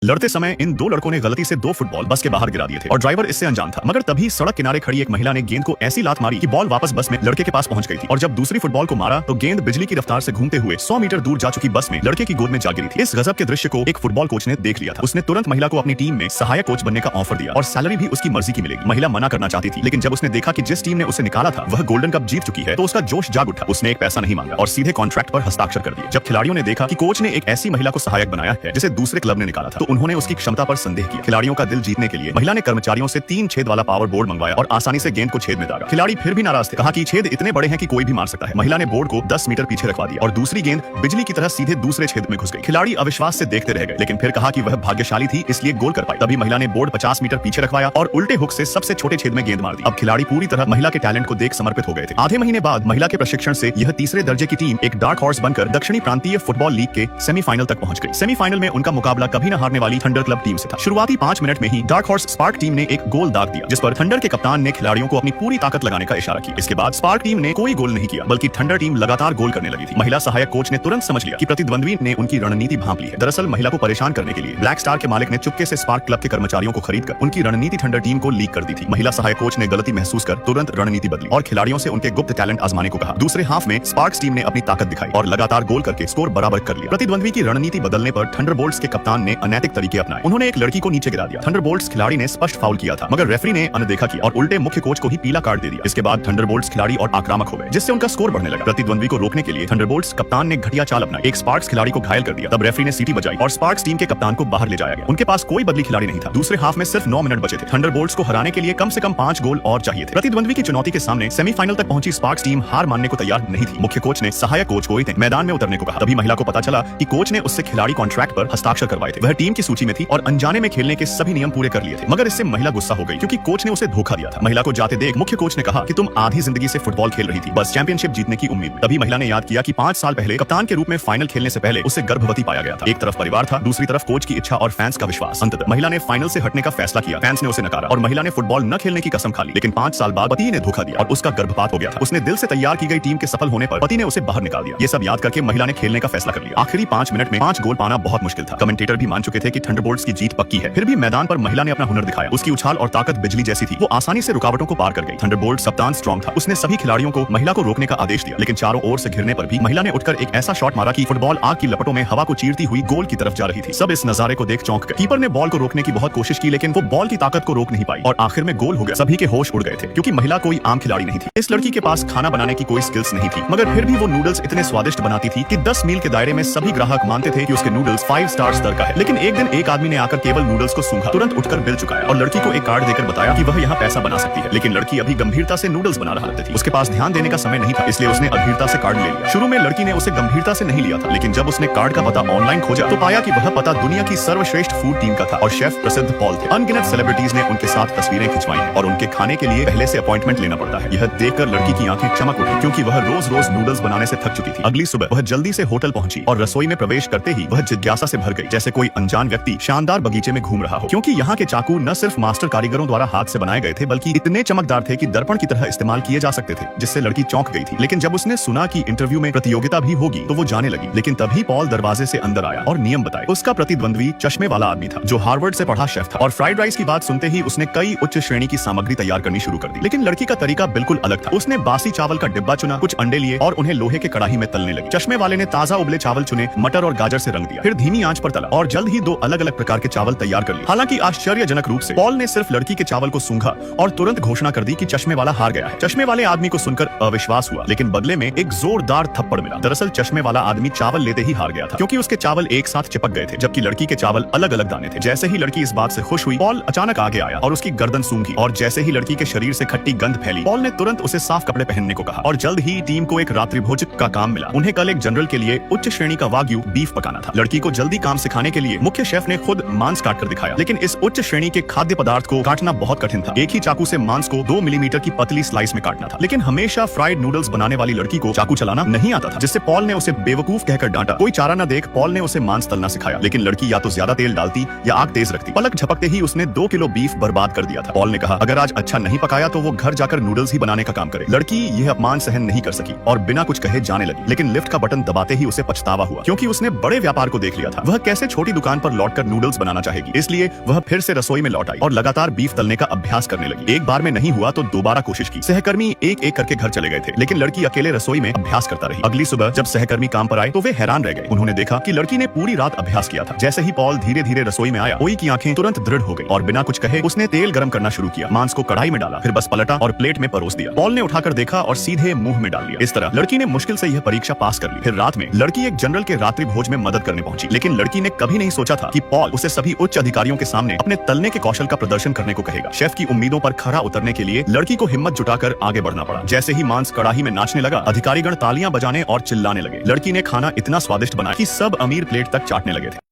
लड़ते समय इन दो लड़कों ने गलती से दो फुटबॉल बस के बाहर गिरा दिए थे और ड्राइवर इससे अनजान था। मगर तभी सड़क किनारे खड़ी एक महिला ने गेंद को ऐसी लात मारी कि बॉल वापस बस में लड़के के पास पहुंच गई थी। और जब दूसरी फुटबॉल को मारा तो गेंद बिजली की रफ्तार से घूमते हुए 100 मीटर दूर जा चुकी बस में लड़के की गोद में जा गिरी थी। इस गजब के दृश्य को एक फुटबॉल कोच ने देख लिया था। उसने तुरंत महिला को अपनी टीम में सहायक कोच बनने का ऑफर दिया और सैलरी भी उसकी मर्जी की मिलेगी। महिला मना करना चाहती थी, लेकिन जब उसने देखा कि जिस टीम ने उसे निकाला था वह गोल्डन कप जीत चुकी है तो उसका जोश जाग उठा। उसने एक पैसा नहीं मांगा और सीधे कॉन्ट्रैक्ट पर हस्ताक्षर कर दिए। जब खिलाड़ियों ने देखा कि कोच ने एक ऐसी महिला को सहायक बनाया है जिसे दूसरे क्लब ने निकाला था तो उन्होंने उसकी क्षमता पर संदेह किया। खिलाड़ियों का दिल जीतने के लिए महिला ने कर्मचारियों से 3 छेद वाला पावर बोर्ड मंगवाया और आसानी से गेंद को छेद में दागा। खिलाड़ी फिर भी नाराज थे, कहा कि छेद इतने बड़े हैं कि कोई भी मार सकता है। महिला ने बोर्ड को 10 मीटर पीछे रखवा दिया और दूसरी गेंद बिजली की तरह सीधे दूसरे छेद में घुस गई। खिलाड़ी अविश्वास से देखते रह गए, लेकिन फिर कहा कि वह भाग्यशाली थी इसलिए गोल कर पाई। तभी महिला ने बोर्ड 50 मीटर पीछे रखवाया और उल्टे हुक से सबसे छोटे छेद में गेंद मार दी। अब खिलाड़ी पूरी तरह महिला के टैलेंट को देख समर्पित हो गए थे। आधे महीने बाद महिला के प्रशिक्षण से यह तीसरे दर्जे की टीम एक डार्क हॉर्स बनकर दक्षिणी प्रांतीय फुटबॉल लीग के सेमीफाइनल तक पहुंच गई। सेमीफाइनल में उनका मुकाबला कभी न हारने वाली थंडर क्लब टीम से था। शुरुआती 5 मिनट में ही डार्क हॉर्स स्पार्क टीम ने एक गोल दाग दिया, जिस पर थंडर के कप्तान ने खिलाड़ियों को अपनी पूरी ताकत लगाने का इशारा किया। इसके बाद स्पार्क टीम ने कोई गोल नहीं किया, बल्कि थंडर टीम लगातार गोल करने लगी थी। महिला सहायक कोच ने तुरंत समझ लिया कि प्रतिद्वंद्वी ने उनकी रणनीति भांप ली है। दरअसल महिला को परेशान करने के लिए ब्लैक स्टार के मालिक ने चुपके से स्पार्क क्लब के कर्मचारियों को खरीदकर उनकी रणनीति थंडर टीम को लीक कर दी थी। महिला सहायक कोच ने गलती महसूस कर तुरंत रणनीति बदली और खिलाड़ियों से उनके गुप्त टैलेंट आजमाने को कहा। दूसरे हाफ में स्पार्क्स टीम ने अपनी ताकत दिखाई और लगातार गोल करके स्कोर बराबर कर लिया। प्रतिद्वंद्वी की रणनीति बदलने पर थंडरबोल्ट्स के कप्तान ने अनैतिक तरीके अपनाए। उन्होंने एक लड़की को नीचे गिरा दिया। थंडरबोल्ट्स खिलाड़ी ने स्पष्ट फाउल किया था, मगर रेफरी ने अनदेखा किया और उल्टे मुख्य कोच को ही पीला कार्ड दे दिया। इसके बाद थंडरबोल्ट्स खिलाड़ी और आक्रामक हो गए, जिससे उनका स्कोर बढ़ने लगा। प्रतिद्वंद्वी को रोकने के लिए थंडरबोल्ट्स कप्तान ने घटिया चाल अपनाई। एक स्पार्क्स खिलाड़ी को घायल कर दिया। तब रेफरी ने सीटी बजाई और स्पार्क्स टीम के कप्तान को बाहर ले जाया गया। उनके पास कोई बदली खिलाड़ी नहीं था। दूसरे हाफ में सिर्फ 9 मिनट बचे थे। थंडरबोल्ट्स को हराने के लिए कम से कम 5 गोल और चाहिए थे। प्रतिद्वंद्वी की चुनौती के सामने सेमीफाइनल तक पहुंची स्पार्क्स टीम हार मानने को तैयार नहीं थी। मुख्य कोच ने सहायक कोच को मैदान में उतरने को कहा। तभी महिला को पता चला कि कोच ने उससे खिलाड़ी कॉन्ट्रैक्ट पर हस्ताक्षर करवाए थे। वह टीम की सूची में थी और अनजाने में खेलने के सभी नियम पूरे कर लिए थे। मगर इससे महिला गुस्सा हो गई क्योंकि कोच ने उसे धोखा दिया था। महिला को जाते देख मुख्य कोच ने कहा कि तुम आधी जिंदगी से फुटबॉल खेल रही थी, बस चैंपियनशिप जीतने की उम्मीद में। तभी महिला ने याद किया कि 5 साल पहले कप्तान के रूप में फाइनल खेलने से पहले उसे गर्भवती पाया गया था। एक तरफ परिवार था, दूसरी तरफ कोच की इच्छा और फैंस का विश्वास। अंततः महिला ने फाइनल से हटने का फैसला किया। फैंस ने उसे नकारा और महिला ने फुटबॉल न खेलने की कसम खा ली। लेकिन 5 साल बाद पति ने धोखा दिया और उसका गर्भपात हो गया था। उसने दिल से तैयार की गई टीम के सफल होने पर पति ने उसे बाहर निकाल दिया। ये सब याद करके महिला ने खेलने का फैसला कर लिया। आखिरी 5 मिनट में 5 गोल पाना बहुत मुश्किल था। कमेंटेटर भी मान चुके थे कि थंडरबोल्ट्स की जीत पक्की है। फिर भी मैदान पर महिला ने अपना हुनर दिखाया। उसकी उछाल और ताकत बिजली जैसी थी। वो आसानी से रुकावटों को पार कर गई। थंडरबोल्ट्स कप्तान स्ट्रॉन्ग था। उसने सभी खिलाड़ियों को महिला को रोकने का आदेश दिया, लेकिन चारों ओर से घिरने पर भी महिला ने उठकर एक ऐसा शॉट मारा कि फुटबॉल आग की लपटों में हवा को चीरती हुई गोल की तरफ जा रही थी। सब इस नजारे को देख चौंक गए। कीपर ने बॉल को रोकने की बहुत कोशिश की, लेकिन वो बॉल की ताकत को रोक नहीं पाई और आखिर में गोल हो गया। सभी के होश उड़ गए थे क्योंकि महिला कोई आम खिलाड़ी नहीं थी। इस लड़की के पास खाना बनाने की कोई स्किल्स नहीं थी, मगर फिर भी वो नूडल्स इतने स्वादिष्ट बनाती थी कि 10 मील के दायरे में सभी ग्राहक मानते थे कि उसके नूडल्स 5 स्टार स्तर का है। लेकिन एक दिन एक आदमी ने आकर केवल नूडल्स को सूंघा, तुरंत उठकर बिल चुकाया और लड़की को एक कार्ड देकर बताया कि वह यहाँ पैसा बना सकती है। लेकिन लड़की अभी गंभीरता से नूडल्स बना रही थी। उसके पास ध्यान देने का समय नहीं था, इसलिए उसने अधीरता से कार्ड ले लिया। शुरू में लड़की ने उसे गंभीरता से नहीं लिया था, लेकिन जब उसने कार्ड का पता ऑनलाइन खोजा तो पाया कि वह पता दुनिया की सर्वश्रेष्ठ फूड टीम का था और शेफ प्रसिद्ध पॉल थे। अनगिनत सेलिब्रिटीज ने उनके साथ तस्वीरें खिंचवाई हैं और उनके खाने के लिए पहले से अपॉइंटमेंट लेना पड़ता है। यह देखकर लड़की की आंखें चमक उठी क्योंकि वह रोज रोज नूडल्स बनाने से थक चुकी थी। अगली सुबह वह जल्दी से होटल पहुंची और रसोई में प्रवेश करते ही वह जिज्ञासा से भर गई, जैसे कोई अनजान व्यक्ति शानदार बगीचे में घूम रहा हो। क्योंकि यहाँ के चाकू न सिर्फ मास्टर कारीगरों द्वारा हाथ से बनाए गए थे, बल्कि इतने चमकदार थे कि दर्पण की तरह इस्तेमाल किए जा सकते थे, जिससे लड़की चौंक गई थी। लेकिन जब उसने सुना कि इंटरव्यू में प्रतियोगिता भी होगी तो वो जाने लगी। लेकिन तभी पॉल दरवाजे से अंदर आया और नियम बताए। उसका प्रतिद्वंद्वी चश्मे वाला आदमी था जो हार्वर्ड से पढ़ा शेफ था और फ्राइड राइस की बात सुनते ही उसने कई उच्च श्रेणी की सामग्री तैयार करनी शुरू कर दी। लेकिन लड़की का तरीका बिल्कुल अलग था। उसने बासी चावल का डिब्बा चुना, कुछ अंडे लिए और उन्हें लोहे के कढ़ाई में तलने लगी। चश्मे वाले ने ताजा उबले चावल चुने, मटर और गाजर से रंग दिया, फिर धीमी आंच पर तला और जल्द ही 2 अलग अलग प्रकार के चावल तैयार कर लिए। हालांकि आश्चर्यजनक रूप से पॉल ने सिर्फ लड़की के चावल को सूंघा और तुरंत घोषणा कर दी कि चश्मे वाला हार गया है। चश्मे वाले आदमी को सुनकर अविश्वास हुआ, लेकिन बदले में एक जोरदार थप्पड़ मिला। दरअसल चश्मे वाला आदमी चावल लेते ही हार गया था क्योंकि उसके चावल एक साथ चिपक गए थे, जबकि लड़की के चावल अलग अलग दाने थे। जैसे ही लड़की इस बात से खुश हुई, पॉल अचानक आगे आया और उसकी गर्दन सूंघी और जैसे ही लड़की के शरीर से खट्टी गंध फैली, पॉल ने तुरंत उसे साफ कपड़े पहनने को कहा और जल्द ही टीम को एक रात्रि भोज का काम मिला। उन्हें कल एक जनरल के लिए उच्च श्रेणी का वाग्यू बीफ पकाना था। लड़की को जल्दी काम सिखाने के लिए मुख्य शेफ ने खुद मांस काट कर दिखाया, लेकिन इस उच्च श्रेणी के खाद्य पदार्थ को काटना बहुत कठिन था। एक ही चाकू से मांस को 2 मिलीमीटर की पतली स्लाइस में काटना था। लेकिन हमेशा फ्राइड नूडल्स बनाने वाली लड़की को चाकू चलाना नहीं आता था, जिससे पॉल ने उसे बेवकूफ कहकर डांटा। कोई चारा न देख पॉल ने उसे मांस तलना सिखाया, लेकिन लड़की या तो ज्यादा तेल डालती या आग तेज रखती। पलक झपकते ही उसने 2 किलो बीफ बर्बाद कर दिया था। पॉल ने कहा अगर आज अच्छा नहीं पकाया तो वो घर जाकर नूडल्स ही बनाने का काम करे। लड़की यह अपमान सहन नहीं कर सकी और बिना कुछ कहे जाने लगी। लेकिन लिफ्ट का बटन दबाते ही उसे पछतावा हुआ क्योंकि उसने बड़े व्यापार को देख लिया था। वह कैसे छोटी दुकान पर पर लौटकर नूडल्स बनाना चाहेगी। इसलिए वह फिर से रसोई में लौट आई और लगातार बीफ तलने का अभ्यास करने लगी। एक बार में नहीं हुआ तो दोबारा कोशिश की। सहकर्मी एक एक करके घर चले गए थे, लेकिन लड़की अकेले रसोई में अभ्यास करता रही। अगली सुबह जब सहकर्मी काम पर आए तो वे हैरान रह गए। उन्होंने देखा कि लड़की ने पूरी रात अभ्यास किया था। जैसे ही पॉल धीरे धीरे रसोई में आया, ओई की आंखें तुरंत दृढ़ हो गई और बिना कुछ कहे उसने तेल गर्म करना शुरू किया, मांस को कढ़ाई में डाला, फिर बस पलटा और प्लेट में परोस दिया। पॉल ने उठाकर देखा और सीधे मुंह में डाल दिया। इस तरह लड़की ने मुश्किल से यह परीक्षा पास कर ली। फिर रात में लड़की एक जनरल के रात्रि भोज में मदद करने पहुंची, लेकिन लड़की ने कभी नहीं सोचा था कि पॉल उसे सभी उच्च अधिकारियों के सामने अपने तलने के कौशल का प्रदर्शन करने को कहेगा। शेफ की उम्मीदों पर खरा उतरने के लिए लड़की को हिम्मत जुटाकर आगे बढ़ना पड़ा। जैसे ही मांस कड़ाही में नाचने लगा, अधिकारीगण तालियां बजाने और चिल्लाने लगे। लड़की ने खाना इतना स्वादिष्ट बनाया कि सब अमीर प्लेट तक चाटने लगे थे।